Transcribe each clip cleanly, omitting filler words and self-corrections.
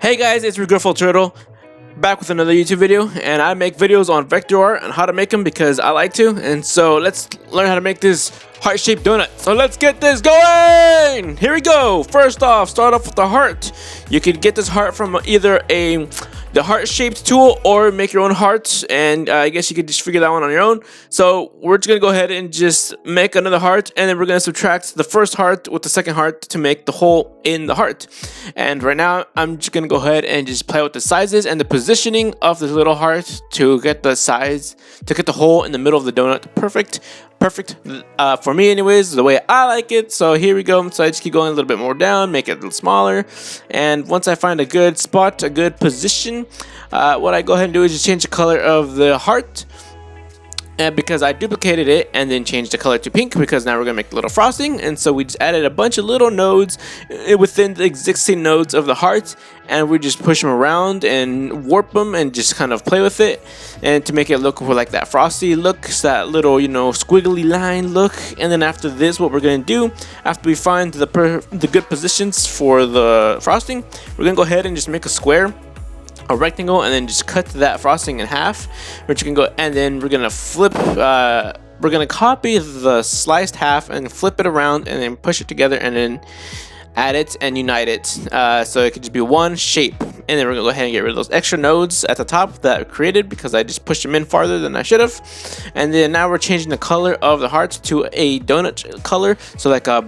Hey guys, it's Regretful Turtle, back with another YouTube video, and I make videos on vector art and how to make them because I like to, and so let's learn how to make this heart-shaped donut. So let's get this going! Here we go! First off, start off with the heart. You could get this heart from either the heart-shaped tool or make your own heart, and I guess you could just figure that one on your own. So we're just gonna go ahead and just make another heart, and then we're gonna subtract the first heart with the second heart to make the hole in the heart. And right now I'm just gonna go ahead and just play with the sizes and the positioning of this little heart to get the size, to get the hole in the middle of the donut perfect for me anyways, the way I like it. So here we go. So I just keep going a little bit more down, make it a little smaller, and once I find a good spot, a good position, what I go ahead and do is just change the color of the heart. And because I duplicated it and then changed the color to pink, because now we're gonna make a little frosting, and so we just added a bunch of little nodes within the existing nodes of the heart, and we just push them around and warp them and just kind of play with it, and to make it look more like that frosty look, that little, you know, squiggly line look. And then after this, what we're gonna do after we find the good positions for the frosting, we're gonna go ahead and just make a square, a rectangle, and then just cut that frosting in half, which you can go, and then we're gonna flip, we're gonna copy the sliced half and flip it around and then push it together and then add it and unite it, so it could just be one shape. And then we're gonna go ahead and get rid of those extra nodes at the top that I created because I just pushed them in farther than I should have. And then now we're changing the color of the hearts to a donut color, so like a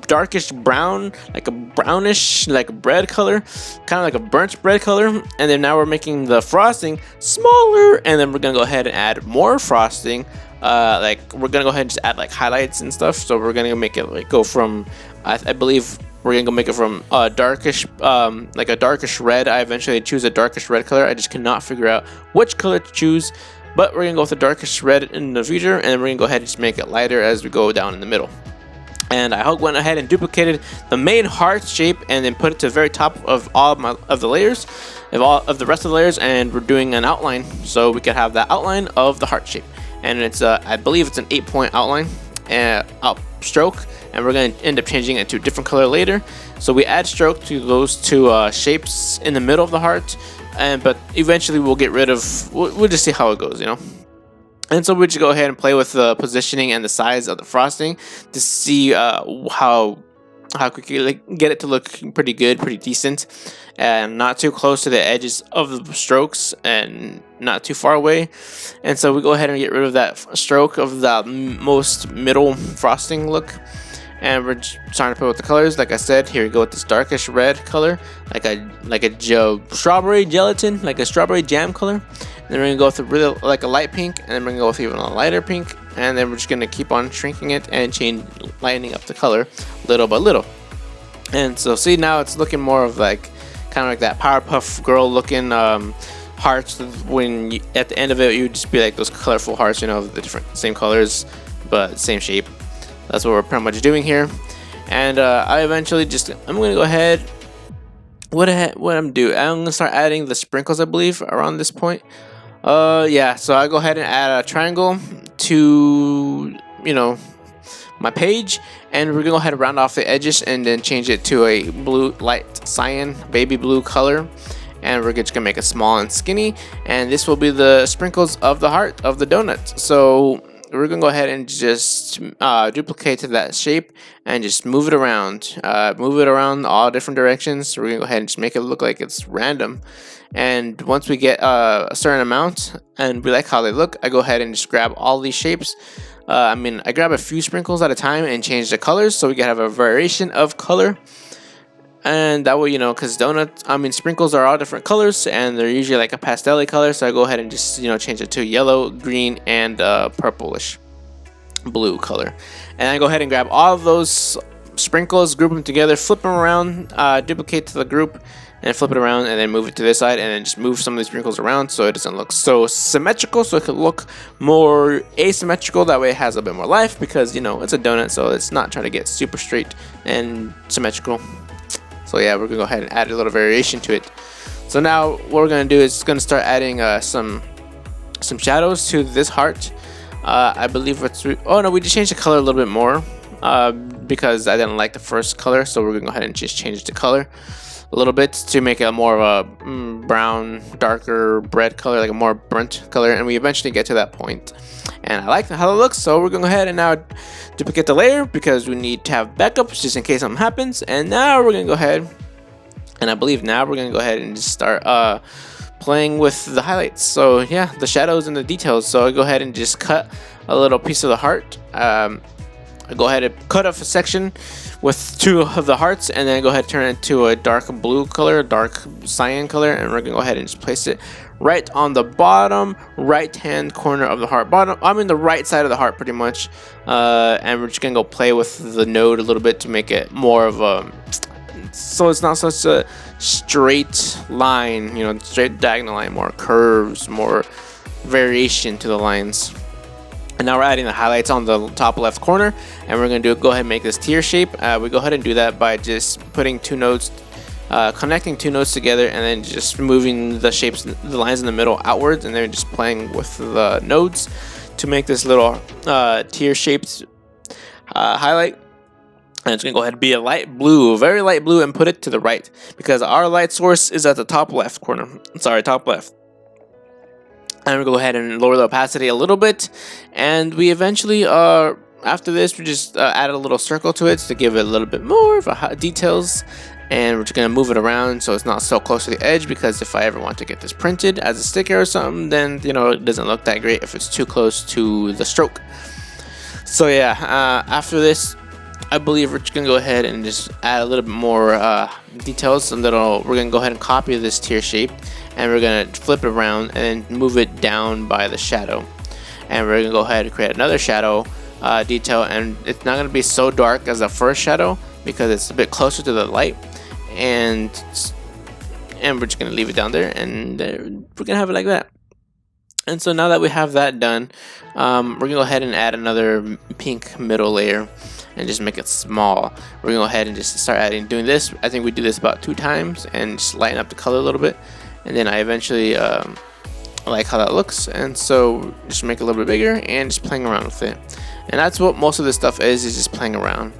darkish brown, like a brownish, like bread color, kind of like a burnt bread color. And then now we're making the frosting smaller, and then we're gonna go ahead and add more frosting. Like we're gonna go ahead and just add like highlights and stuff. So we're gonna make it like go from, I believe we're gonna go make it from darkish, like a darkish red. I eventually choose a darkish red color. I just cannot figure out which color to choose, but we're gonna go with the darkish red in the future, and then we're gonna go ahead and just make it lighter as we go down in the middle. And I went ahead and duplicated the main heart shape and then put it to the very top of all of the layers, of the rest of the layers, and we're doing an outline so we can have that outline of the heart shape. And it's I believe it's an 8-point outline and stroke, and we're going to end up changing it to a different color later. So we add stroke to those two shapes in the middle of the heart, but eventually we'll get rid of, we'll just see how it goes, you know. And so we just go ahead and play with the positioning and the size of the frosting to see how quickly, like, get it to look pretty good, pretty decent, and not too close to the edges of the strokes and not too far away. And so we go ahead and get rid of that stroke of that most middle frosting look, and we're starting to play with the colors. Like I said, here we go with this darkish red color, like a strawberry gelatin, like a strawberry jam color. And then we're gonna go with a really like a light pink, and then we're gonna go with even a lighter pink, and then we're just gonna keep on shrinking it and lightening up the color little by little. And so see, now it's looking more of like kind of like that Powerpuff Girl looking hearts. When you, at the end of it, you would just be like those colorful hearts, you know, the different same colors but same shape. That's what we're pretty much doing here. And I eventually I'm gonna go ahead. What I'm doing? I'm gonna start adding the sprinkles, I believe, around this point. Yeah, so I go ahead and add a triangle to, you know, my page, and we're gonna go ahead and round off the edges and then change it to a blue, light cyan, baby blue color, and we're just gonna make it small and skinny, and this will be the sprinkles of the heart of the donut. So we're gonna go ahead and just duplicate that shape and just move it around all different directions. We're gonna go ahead and just make it look like it's random. And once we get a certain amount and we like how they look, I go ahead and just grab all these shapes. I grab a few sprinkles at a time and change the colors so we can have a variation of color. And that way, you know, because sprinkles are all different colors, and they're usually like a pastel color. So I go ahead and just, you know, change it to yellow, green, and purplish blue color. And I go ahead and grab all of those sprinkles, group them together, flip them around, duplicate to the group, and flip it around, and then move it to this side, and then just move some of these sprinkles around so it doesn't look so symmetrical, so it could look more asymmetrical. That way it has a bit more life, because, you know, it's a donut, so it's not trying to get super straight and symmetrical. So yeah, we're gonna go ahead and add a little variation to it. So now what we're gonna do is gonna start adding some shadows to this heart. I believe we just changed the color a little bit more because I didn't like the first color, so we're gonna go ahead and just change the color. a little bit to make it more of a brown, darker bread color, like a more burnt color, and we eventually get to that point. And I like how it looks, so we're going to go ahead and now duplicate the layer because we need to have backups just in case something happens. And now we're going to go ahead, and I believe now we're going to go ahead and just start playing with the highlights. So yeah, the shadows and the details. So I go ahead and just cut a little piece of the heart. I go ahead and cut off a section with 2 of the hearts, and then go ahead and turn it into a dark blue color, dark cyan color, and we're gonna go ahead and just place it right on the bottom right hand corner of the heart. The right side of the heart pretty much. And we're just gonna go play with the node a little bit to make it more of a, so it's not such a straight line, you know, straight diagonal line, more curves, more variation to the lines. And now we're adding the highlights on the top left corner, and we're going to go ahead and make this tier shape. We go ahead and do that by just putting 2 nodes, connecting 2 nodes together, and then just moving the shapes, the lines in the middle outwards, and then just playing with the nodes to make this little tier shaped highlight. And it's going to go ahead and be a light blue, very light blue, and put it to the right because our light source is at the top left corner. Sorry, top left. And we'll go ahead and lower the opacity a little bit, and we eventually, after this, we just add a little circle to it to give it a little bit more of a details, and we're just going to move it around so it's not so close to the edge, because if I ever want to get this printed as a sticker or something, then, you know, it doesn't look that great if it's too close to the stroke. So yeah, after this, I believe we're just going to go ahead and just add a little bit more details, and we're going to go ahead and copy this tier shape, and we're going to flip it around and move it down by the shadow. And we're going to go ahead and create another shadow detail, and it's not going to be so dark as the first shadow because it's a bit closer to the light, and we're just going to leave it down there, and we're going to have it like that. And so now that we have that done, we're going to go ahead and add another pink middle layer and just make it small. We're going to go ahead and just start doing this. I think we do this about 2 times and just lighten up the color a little bit. And then I eventually like how that looks, and so just make it a little bit bigger and just playing around with it. And that's what most of this stuff is just playing around.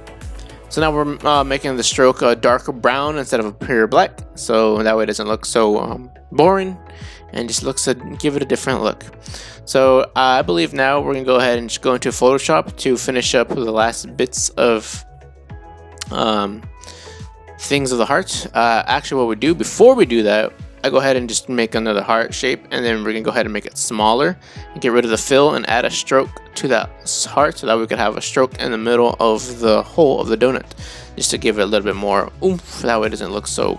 So now we're making the stroke a darker brown instead of a pure black, so that way it doesn't look so boring and just looks to give it a different look. So I believe now we're gonna go ahead and just go into Photoshop to finish up the last bits of things of the heart. Actually, what we do before we do that, I go ahead and just make another heart shape, and then we're gonna go ahead and make it smaller and get rid of the fill and add a stroke to that heart so that we could have a stroke in the middle of the hole of the donut, just to give it a little bit more oomph. That way it doesn't look so,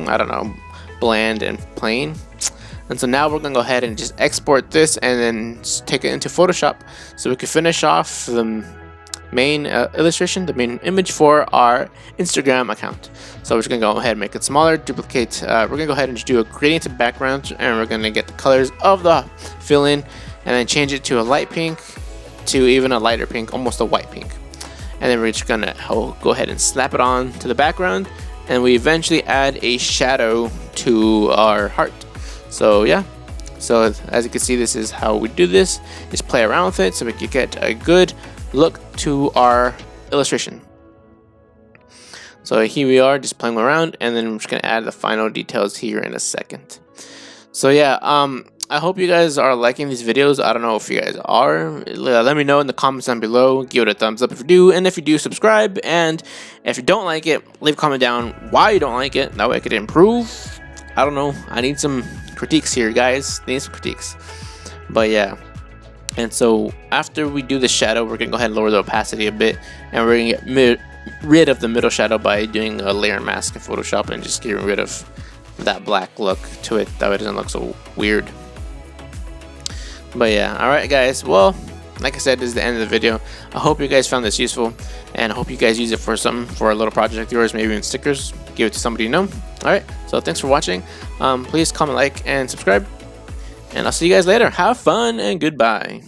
I don't know, bland and plain. And so now we're gonna go ahead and just export this and then take it into Photoshop so we can finish off the main illustration, the main image for our Instagram account. So we're just gonna go ahead and make it smaller, duplicate. We're gonna go ahead and just do a gradient to background, and we're gonna get the colors of the fill in, and then change it to a light pink to even a lighter pink, almost a white pink. And then we're just gonna go ahead and slap it on to the background, and we eventually add a shadow to our heart. So yeah, so as you can see, this is how we do this. Just play around with it so we can get a good look to our illustration. So here we are just playing around, and then I'm just gonna add the final details here in a second. So yeah, I hope you guys are liking these videos. I don't know if you guys are. Let me know in the comments down below. Give it a thumbs up if you do, and if you do, subscribe. And if you don't like it, leave a comment down why you don't like it. That way I could improve. I don't know, I need some critiques here, guys. Need some critiques. But yeah. And so after we do the shadow, we're gonna go ahead and lower the opacity a bit, and we're gonna get rid of the middle shadow by doing a layer mask in Photoshop and just getting rid of that black look to it. That way it doesn't look so weird. But yeah, alright guys, well, like I said, this is the end of the video. I hope you guys found this useful, and I hope you guys use it for something, for a little project of yours, maybe even stickers. Give it to somebody you know. Alright, so thanks for watching. Please comment, like, and subscribe. And I'll see you guys later. Have fun and goodbye.